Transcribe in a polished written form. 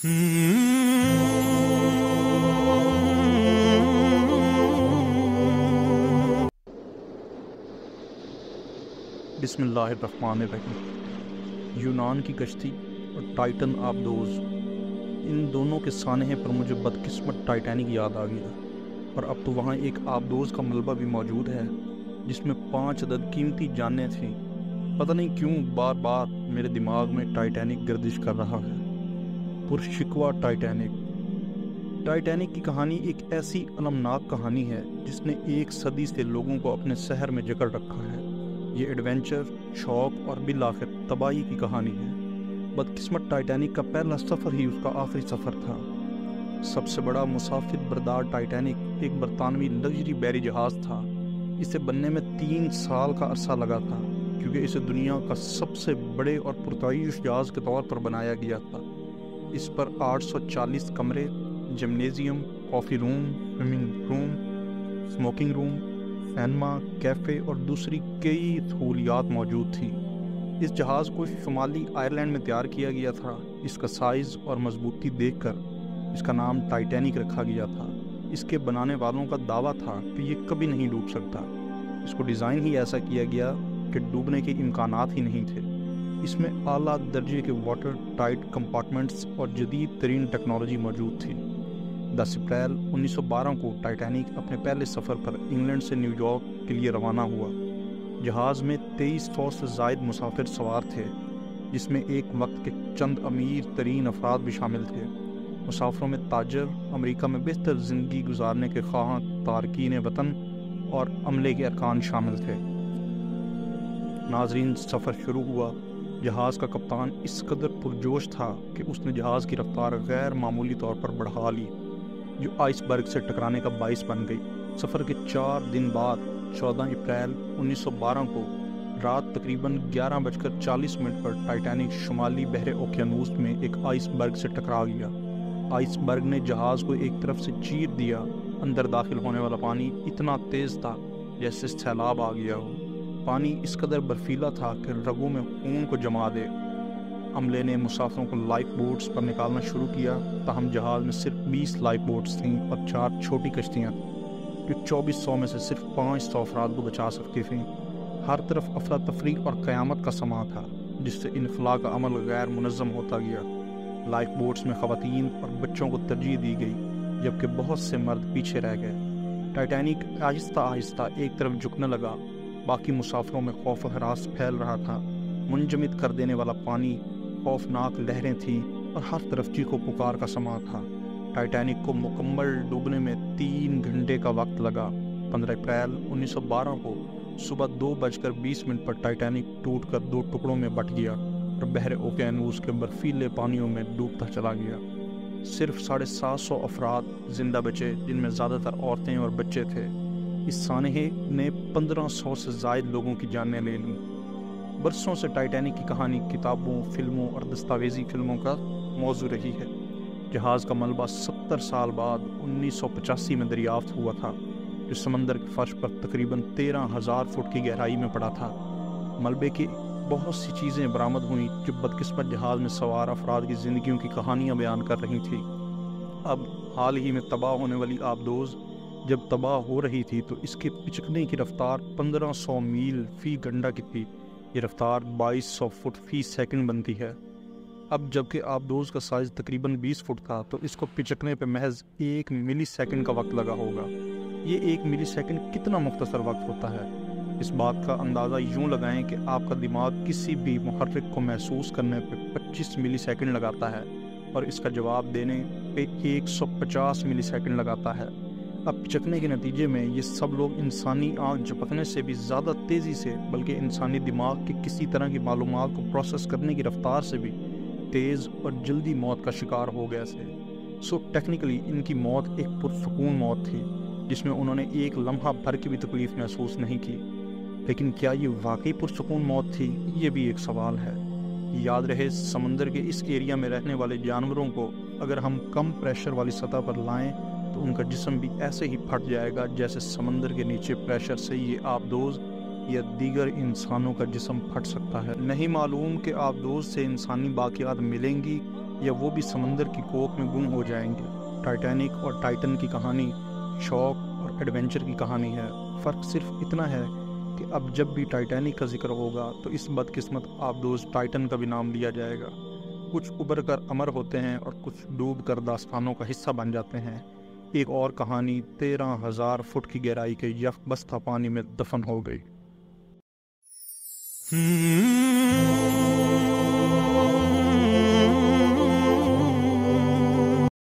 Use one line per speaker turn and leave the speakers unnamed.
بسم اللہ الرحمن الرحیم۔ یونان کی کشتی اور ٹائٹن آبدوز، ان دونوں کے سانحے پر مجھے بدقسمت ٹائٹینک یاد آ گیا، اور اب تو وہاں ایک آبدوز کا ملبہ بھی موجود ہے جس میں 5 عدد قیمتی جانیں تھیں۔ پتہ نہیں کیوں بار بار میرے دماغ میں ٹائٹینک گردش کر رہا ہے۔ پرشکوہ ٹائٹینک کی کہانی ایک ایسی المناک کہانی ہے جس نے 1 صدی سے لوگوں کو اپنے سحر میں جکڑ رکھا ہے۔ یہ ایڈونچر، شوق اور بالآخر تباہی کی کہانی ہے۔ بدقسمت ٹائٹینک کا پہلا سفر ہی اس کا آخری سفر تھا۔ سب سے بڑا مسافر بردار ٹائٹینک ایک برطانوی لگژری بحری جہاز تھا۔ اسے بننے میں 3 سال کا عرصہ لگا تھا، کیونکہ اسے دنیا کا سب سے بڑے اور پرتعیش جہاز کے طور پر بنایا گیا تھا۔ اس پر 840 کمرے، جمنیزیم، کافی روم، سوئمنگ روم، اسموکنگ روم، سینما، کیفے اور دوسری کئی سہولیات موجود تھیں۔ اس جہاز کو شمالی آئرلینڈ میں تیار کیا گیا تھا۔ اس کا سائز اور مضبوطی دیکھ کر اس کا نام ٹائٹینک رکھا گیا تھا۔ اس کے بنانے والوں کا دعویٰ تھا کہ یہ کبھی نہیں ڈوب سکتا۔ اس کو ڈیزائن ہی ایسا کیا گیا کہ ڈوبنے کے امکانات ہی نہیں تھے۔ اس میں اعلیٰ درجے کے واٹر ٹائٹ کمپارٹمنٹس اور جدید ترین ٹیکنالوجی موجود تھی۔ 10 اپریل 1912 کو ٹائٹینک اپنے پہلے سفر پر انگلینڈ سے نیو یارک کے لیے روانہ ہوا۔ جہاز میں 2300 سے زائد مسافر سوار تھے، جس میں ایک وقت کے چند امیر ترین افراد بھی شامل تھے۔ مسافروں میں تاجر، امریکہ میں بہتر زندگی گزارنے کے خواہاں تارکین وطن اور عملے کے ارکان شامل تھے۔ ناظرین، سفر شروع ہوا۔ جہاز کا کپتان اس قدر پرجوش تھا کہ اس نے جہاز کی رفتار غیر معمولی طور پر بڑھا لی، جو آئس برگ سے ٹکرانے کا باعث بن گئی۔ سفر کے 4 دن بعد 14 اپریل 1912 کو رات تقریباً 11:40 پر ٹائٹینک شمالی بحر اوقیانوس میں ایک آئس برگ سے ٹکرا گیا۔ آئس برگ نے جہاز کو ایک طرف سے چیر دیا۔ اندر داخل ہونے والا پانی اتنا تیز تھا جیسے سیلاب آ گیا ہو۔ پانی اس قدر برفیلا تھا کہ رگوں میں خون کو جما دے۔ عملے نے مسافروں کو لائف بوٹس پر نکالنا شروع کیا، تاہم جہاز میں صرف 20 لائف بوٹس تھیں اور 4 چھوٹی کشتیاں تھیں، جو 2400 میں سے صرف 500 افراد کو بچا سکتی تھیں۔ ہر طرف افراتفری اور قیامت کا سماں تھا، جس سے انخلاء کا عمل غیر منظم ہوتا گیا۔ لائف بوٹس میں خواتین اور بچوں کو ترجیح دی گئی، جبکہ بہت سے مرد پیچھے رہ گئے۔ ٹائٹینک آہستہ آہستہ ایک طرف جھکنے لگا۔ باقی مسافروں میں خوف و ہراس پھیل رہا تھا۔ منجمد کر دینے والا پانی، خوفناک لہریں تھیں اور ہر طرف چیخو پکار کا سماں تھا۔ ٹائٹینک کو مکمل ڈوبنے میں 3 گھنٹے کا وقت لگا۔ 15 اپریل 1912 کو صبح 2:20 پر ٹائٹینک ٹوٹ کر 2 ٹکڑوں میں بٹ گیا اور بحر اوقیانوس کے برفیلے پانیوں میں ڈوبتا چلا گیا۔ صرف 750 افراد زندہ بچے، جن میں زیادہ تر عورتیں اور بچے تھے۔ اس سانحے نے 1500 سے زائد لوگوں کی جانیں لے لیں۔ برسوں سے ٹائٹینک کی کہانی کتابوں، فلموں اور دستاویزی فلموں کا موضوع رہی ہے۔ جہاز کا ملبہ 70 سال بعد 1985 میں دریافت ہوا تھا، جو سمندر کے فرش پر تقریباً 13,000 فٹ کی گہرائی میں پڑا تھا۔ ملبے کی بہت سی چیزیں برآمد ہوئیں جو بدقسمت جہاز میں سوار افراد کی زندگیوں کی کہانیاں بیان کر رہی تھیں۔ اب حال ہی میں تباہ ہونے والی آبدوز جب تباہ ہو رہی تھی تو اس کے پچکنے کی رفتار 1500 میل فی گھنٹہ کی تھی۔ یہ رفتار 2200 فٹ فی سیکنڈ بنتی ہے۔ اب جبکہ آبدوز کا سائز تقریباً 20 فٹ تھا تو اس کو پچکنے پہ محض 1 ملی سیکنڈ کا وقت لگا ہوگا۔ یہ 1 ملی سیکنڈ کتنا مختصر وقت ہوتا ہے؟ اس بات کا اندازہ یوں لگائیں کہ آپ کا دماغ کسی بھی محرک کو محسوس کرنے پہ 25 ملی سیکنڈ لگاتا ہے اور اس کا جواب دینے پہ 150 ملی سیکنڈ لگاتا ہے۔ اب پچکنے کے نتیجے میں یہ سب لوگ انسانی آنکھ جھپکنے سے بھی زیادہ تیزی سے، بلکہ انسانی دماغ کی کسی طرح کی معلومات کو پروسیس کرنے کی رفتار سے بھی تیز اور جلدی موت کا شکار ہو گئے تھے۔ سو ٹیکنیکلی ان کی موت ایک پرسکون موت تھی، جس میں انہوں نے ایک لمحہ بھر کی بھی تکلیف محسوس نہیں کی۔ لیکن کیا یہ واقعی پرسکون موت تھی؟ یہ بھی ایک سوال ہے۔ یاد رہے، سمندر کے اس ایریا میں رہنے والے جانوروں کو اگر ہم کم پریشر والی سطح پر لائیں تو ان کا جسم بھی ایسے ہی پھٹ جائے گا جیسے سمندر کے نیچے پریشر سے یہ آبدوز یا دیگر انسانوں کا جسم پھٹ سکتا ہے۔ نہیں معلوم کہ آبدوز سے انسانی باقیات ملیں گی یا وہ بھی سمندر کی کوکھ میں گم ہو جائیں گے۔ ٹائٹینک اور ٹائٹن کی کہانی شوق اور ایڈونچر کی کہانی ہے۔ فرق صرف اتنا ہے کہ اب جب بھی ٹائٹینک کا ذکر ہوگا تو اس بدقسمت آبدوز ٹائٹن کا بھی نام لیا جائے گا۔ کچھ ابھر کر امر ہوتے ہیں اور کچھ ڈوب کر داستانوں کا حصہ بن جاتے ہیں۔ ایک اور کہانی 13,000 فٹ کی گہرائی کے یک بستہ پانی میں دفن ہو گئی۔